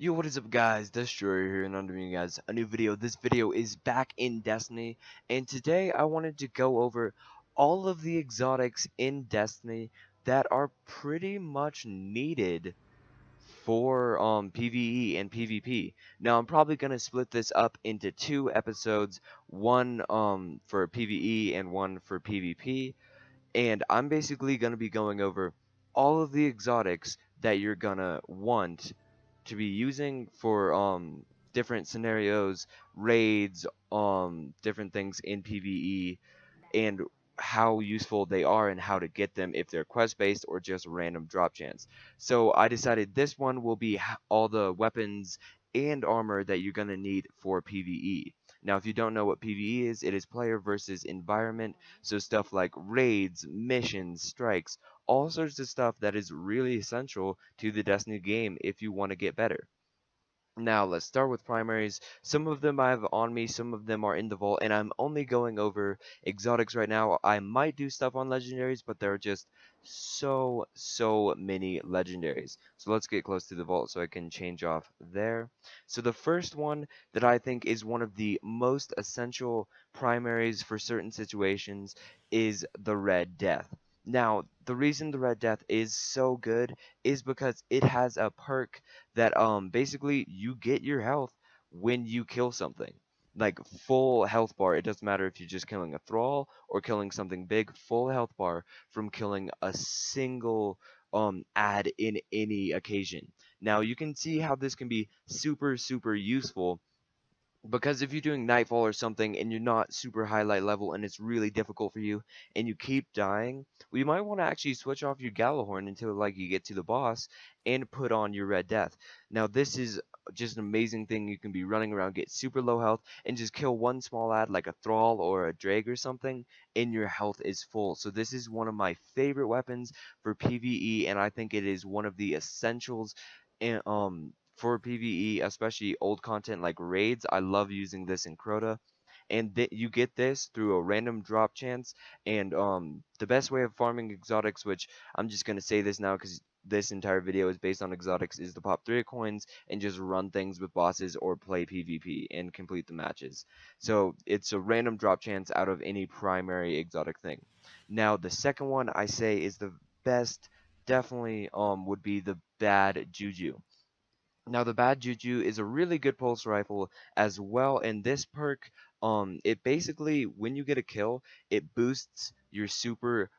Yo, what is up guys, Destroyer here, and I'm bringing you guys a new video. This video is back in Destiny, and today I wanted to go over all of the exotics in Destiny that are pretty much needed for PvE and PvP. Now I'm probably going to split this up into two episodes, one for PvE and one for PvP, and I'm basically going to be going over all of the exotics that you're gonna want to be using for different scenarios, raids, different things in PvE, and how useful they are and how to get them if they're quest based or just random drop chance. So I decided this one will be all the weapons and armor that you're going to need for PvE. Now if you don't know what PvE is, it is player versus environment, so stuff like raids, missions, strikes, all sorts of stuff that is really essential to the Destiny game if you want to get better. Now, let's start with primaries. Some of them I have on me, some of them are in the vault, and I'm only going over exotics right now. I might do stuff on legendaries, but there are just so many legendaries. So let's get close to the vault so I can change off there. So the first one that I think is one of the most essential primaries for certain situations is the Red Death. Now, the reason the Red Death is so good is because it has a perk that basically you get your health when you kill something. Like full health bar. It doesn't matter if you're just killing a thrall or killing something big, full health bar from killing a single ad in any occasion. Now you can see how this can be super useful, because if you're doing Nightfall or something and you're not super highlight level and it's really difficult for you and you keep dying, well, you might want to actually switch off your Gallahorn until like you get to the boss and put on your Red Death. Now this is just an amazing thing. You can be running around, get super low health, and just kill one small ad like a Thrall or a Drake or something, and your health is full. So this is one of my favorite weapons for PvE, and I think it is one of the essentials in, for PvE, especially old content like raids. I love using this in Crota, and you get this through a random drop chance. And the best way of farming exotics, which I'm just gonna say this now because this entire video is based on exotics, is to pop 3 coins and just run things with bosses or play PvP and complete the matches. So it's a random drop chance out of any primary exotic thing. Now the second one I say is the best, definitely would be the bad juju. Now the bad juju is a really good pulse rifle as well, and this perk, it basically, when you get a kill, it boosts your super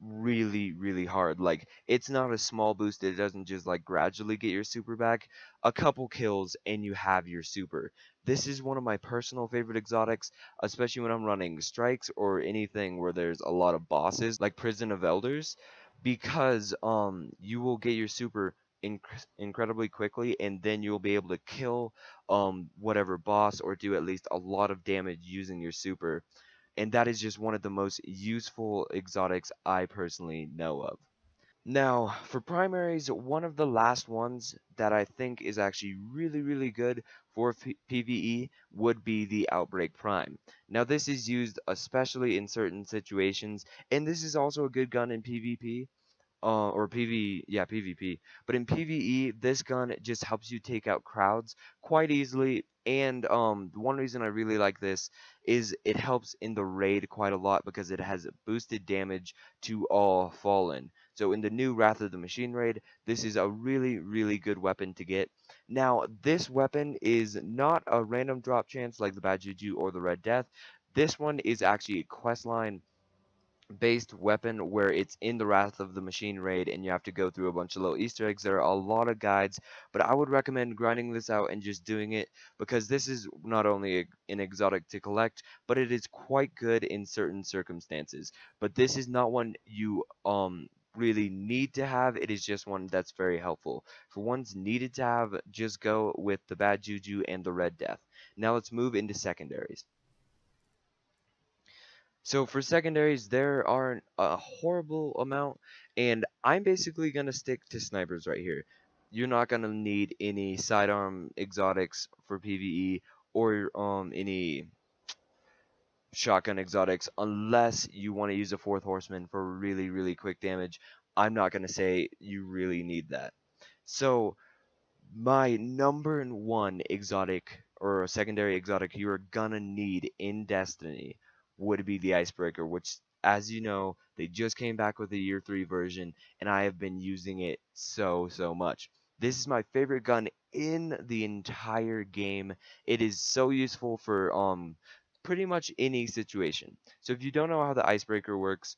really hard. Like, it's not a small boost. It doesn't just like gradually get your super back. A couple kills and you have your super. This is one of my personal favorite exotics, especially when I'm running strikes or anything where there's a lot of bosses like Prison of Elders, because you will get your super incredibly quickly, and then you'll be able to kill whatever boss or do at least a lot of damage using your super, and that is just one of the most useful exotics I personally know of. Now, for primaries, one of the last ones that I think is actually really good for PvE would be the Outbreak Prime. Now, this is used especially in certain situations, and this is also a good gun in PvP, or yeah, PvP. But in PvE, this gun just helps you take out crowds quite easily. And one reason I really like this is it helps in the raid quite a lot because it has boosted damage to all fallen. So in the new Wrath of the Machine raid, this is a really good weapon to get. Now, this weapon is not a random drop chance like the Bad Juju or the Red Death. This one is actually a questline based weapon where it's in the Wrath of the Machine raid and you have to go through a bunch of little Easter eggs. There are a lot of guides, but I would recommend grinding this out and just doing it, because this is not only an exotic to collect, but it is quite good in certain circumstances. But this is not one you really need to have. It is just one that's very helpful. For ones needed to have, just go with the Bad Juju and the Red Death. Now let's move into secondaries. So for secondaries, there are a horrible amount, and I'm basically gonna stick to snipers right here. You're not gonna need any sidearm exotics for PvE or any shotgun exotics unless you want to use a fourth horseman for really quick damage. I'm not gonna say you really need that. So My number one exotic or secondary exotic you're gonna need in Destiny would be the Icebreaker, which, as you know, they just came back with the year 3 version, and I have been using it so much. This is my favorite gun in the entire game. It is so useful for pretty much any situation. So if you don't know how the Icebreaker works,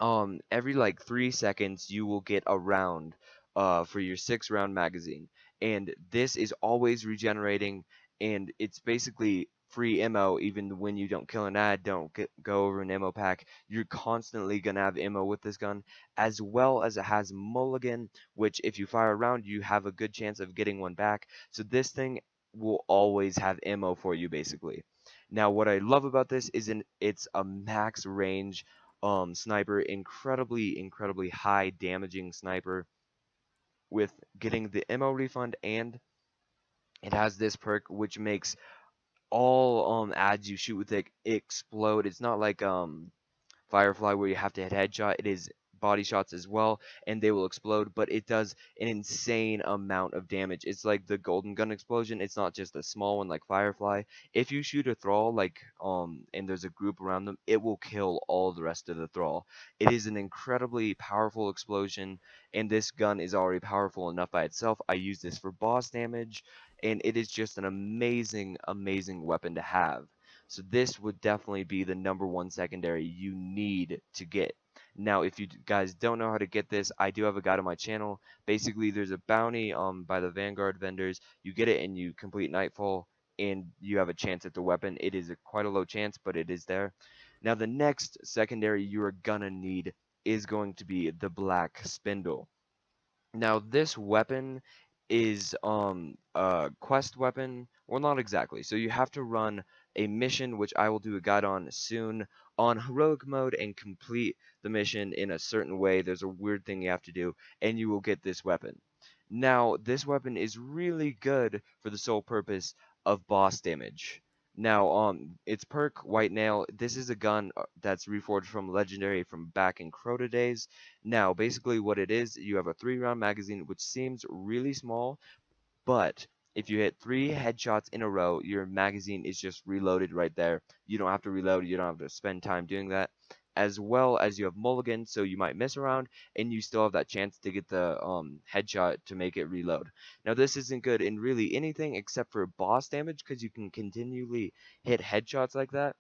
every like 3 seconds you will get a round for your 6 round magazine, and this is always regenerating, and it's basically free ammo even when you don't kill an ad, go over an ammo pack. You're constantly gonna have ammo with this gun, as well as it has mulligan, which if you fire a round you have a good chance of getting one back. So this thing will always have ammo for you basically. Now what I love about this is it's a max range sniper, incredibly high damaging sniper with getting the ammo refund, and it has this perk which makes all ads you shoot with it explode. It's not like Firefly where you have to hit headshot. It is body shots as well, and they will explode, but it does an insane amount of damage. It's like the golden gun explosion. It's not just a small one like Firefly. If you shoot a thrall like and there's a group around them, it will kill all the rest of the thrall. It is an incredibly powerful explosion, and this gun is already powerful enough by itself. I use this for boss damage, and it is just an amazing weapon to have. So this would definitely be the number one secondary you need to get. Now, if you guys don't know how to get this, I do have a guide on my channel. Basically, there's a bounty by the Vanguard vendors. You get it and you complete Nightfall, and you have a chance at the weapon. It is quite a low chance, but it is there. Now, the next secondary you are gonna need is going to be the Black Spindle. Now this weapon is a quest weapon. Well, not exactly. So you have to run a mission, which I will do a guide on soon, on heroic mode and complete the mission in a certain way. There's a weird thing you have to do, and you will get this weapon. Now, this weapon is really good for the sole purpose of boss damage. Now, its perk, White Nail, this is a gun that's reforged from Legendary from back in Crota days. Now, basically what it is, you have a 3 round magazine, which seems really small, but if you hit 3 headshots in a row, your magazine is just reloaded right there. You don't have to reload, you don't have to spend time doing that. As well as you have mulligan, so you might miss around, and you still have that chance to get the headshot to make it reload. Now this isn't good in really anything except for boss damage, because you can continually hit headshots like that.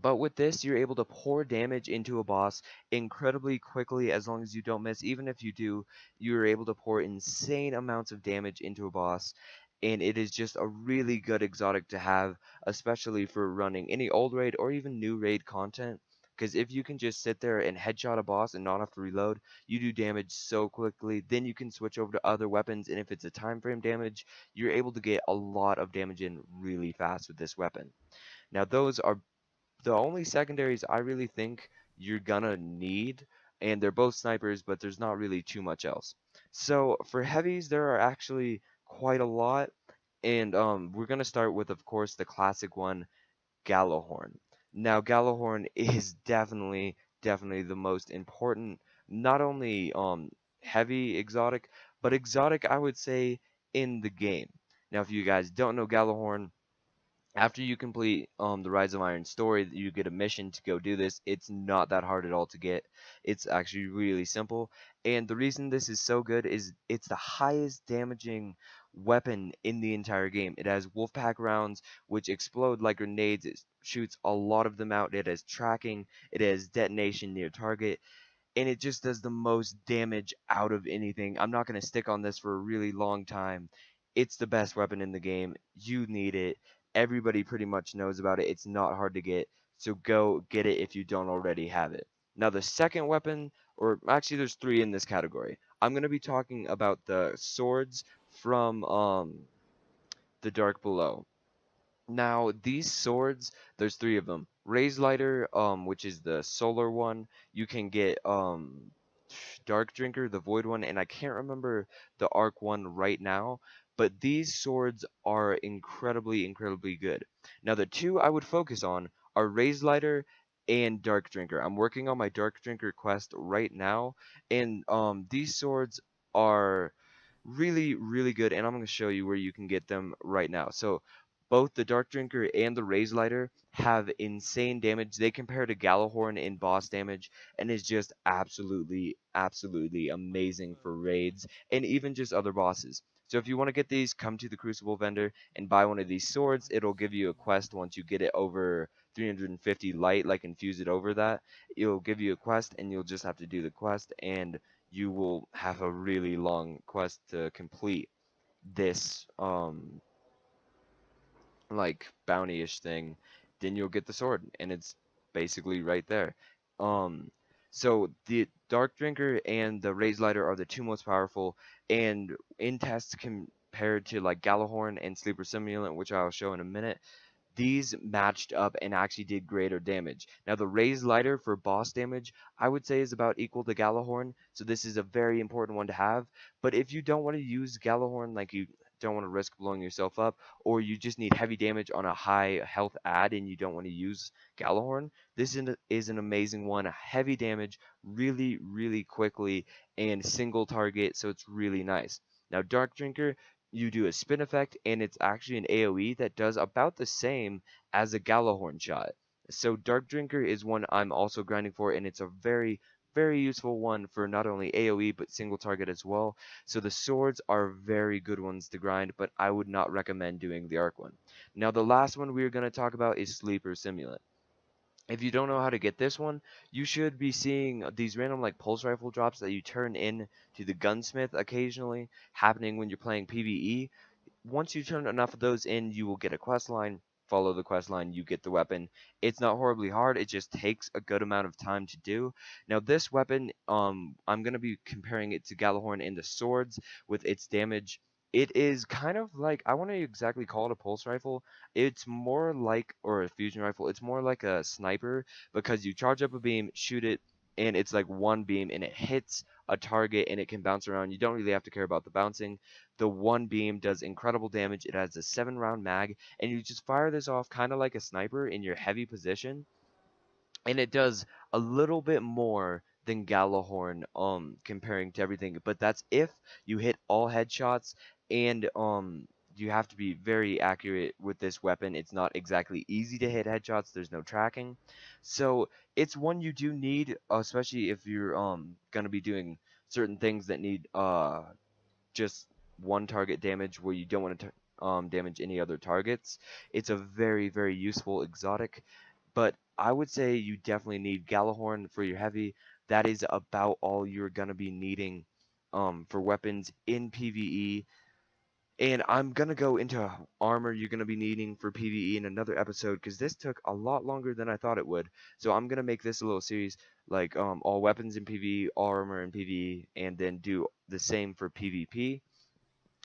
But with this, you're able to pour damage into a boss incredibly quickly as long as you don't miss. Even if you do, you're able to pour insane amounts of damage into a boss. And it is just a really good exotic to have, especially for running any old raid or even new raid content. Because if you can just sit there and headshot a boss and not have to reload, you do damage so quickly. Then you can switch over to other weapons, and if it's a time frame damage, you're able to get a lot of damage in really fast with this weapon. Now, those are the only secondaries I really think you're gonna need, and they're both snipers, but there's not really too much else. So for heavies, there are actually quite a lot, and we're gonna start with, of course, the classic one, Gallowhorn. Now, Gallowhorn is definitely the most important, not only heavy exotic, but exotic I would say in the game. Now, if you guys don't know Gallowhorn, after you complete the Rise of Iron story, you get a mission to go do this. It's not that hard at all to get. It's actually really simple. And the reason this is so good is it's the highest damaging weapon in the entire game. It has Wolfpack rounds, which explode like grenades. It shoots a lot of them out. It has tracking. It has detonation near target, and it just does the most damage out of anything. I'm not going to stick on this for a really long time. It's the best weapon in the game. You need it. Everybody pretty much knows about it. It's not hard to get, so go get it if you don't already have it. Now the second weapon, or actually there's 3 in this category. I'm going to be talking about the swords from the Dark Below. Now, these swords, there's 3 of them. Raise Lighter, which is the solar one. You can get Dark Drinker, the void one, and I can't remember the arc one right now, but these swords are incredibly good. Now, the 2 I would focus on are Raise Lighter and Dark Drinker. I'm working on my Dark Drinker quest right now, and these swords are really, really good, and I'm going to show you where you can get them right now. So both the Dark Drinker and the Raise Lighter have insane damage. They compare to Gallahorn in boss damage, and is just absolutely, absolutely amazing for raids and even just other bosses. So if you want to get these, come to the Crucible vendor and buy one of these swords. It'll give you a quest once you get it over 350 light, like infuse it over that. It'll give you a quest, and you'll just have to do the quest, and you will have a really long quest to complete this like bounty-ish thing. Then you'll get the sword, and it's basically right there. um so the Dark Drinker and the Raise Lighter are the two most powerful, and in tests compared to like Gallahorn and Sleeper Simulant, which I'll show in a minute, these matched up and actually did greater damage. Now the Raise Lighter for boss damage, I would say is about equal to Gallahorn, so this is a very important one to have. But if you don't want to use Gallahorn, like you don't want to risk blowing yourself up, or you just need heavy damage on a high health ad and you don't want to use Gallahorn, this is an amazing one. Heavy damage, really, really quickly, and single target, so it's really nice. Now Dark Drinker, you do a spin effect, and it's actually an AoE that does about the same as a Gallahorn shot. So Dark Drinker is one I'm also grinding for, and it's a very, very useful one for not only AoE but single target as well. So the swords are very good ones to grind, but I would not recommend doing the arc one. Now the last one we're going to talk about is Sleeper Simulant. If you don't know how to get this one, you should be seeing these random like pulse rifle drops that you turn in to the gunsmith occasionally, happening when you're playing PVE. Once you turn enough of those in, you will get a quest line. Follow the quest line, you get the weapon. It's not horribly hard, it just takes a good amount of time to do. Now this weapon, I'm going to be comparing it to Gallahorn in the swords with its damage. It is kind of like, I want to exactly call it a pulse rifle. It's more like, or a fusion rifle, it's more like a sniper, because you charge up a beam, shoot it, and it's like one beam, and it hits a target, and it can bounce around. You don't really have to care about the bouncing. The one beam does incredible damage. It has a 7-round mag, and you just fire this off kind of like a sniper in your heavy position, and it does a little bit more than Gallahorn, comparing to everything. But that's if you hit all headshots, and you have to be very accurate with this weapon. It's not exactly easy to hit headshots. There's no tracking, so it's one you do need, especially if you're gonna be doing certain things that need just one target damage where you don't want to damage any other targets. It's a very, very useful exotic, but I would say you definitely need Gallahorn for your heavy. That is about all you're gonna be needing for weapons in PvE. And I'm gonna go into armor you're gonna be needing for PvE in another episode, because this took a lot longer than I thought it would. So I'm gonna make this a little series, like all weapons in PvE, all armor in PvE, and then do the same for PvP.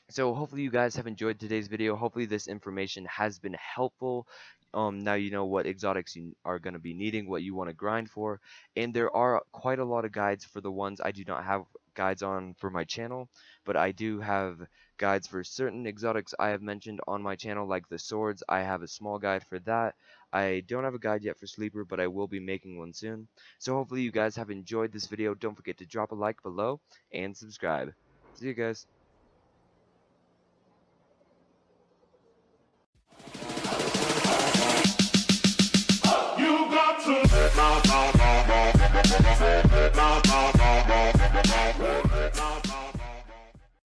So hopefully you guys have enjoyed today's video. Hopefully this information has been helpful. Now you know what exotics you are going to be needing, what you want to grind for, and there are quite a lot of guides for the ones I do not have guides on for my channel, but I do have guides for certain exotics I have mentioned on my channel, like the swords. I have a small guide for that. I don't have a guide yet for Sleeper, but I will be making one soon. So hopefully you guys have enjoyed this video. Don't forget to drop a like below and subscribe. See you guys. You got to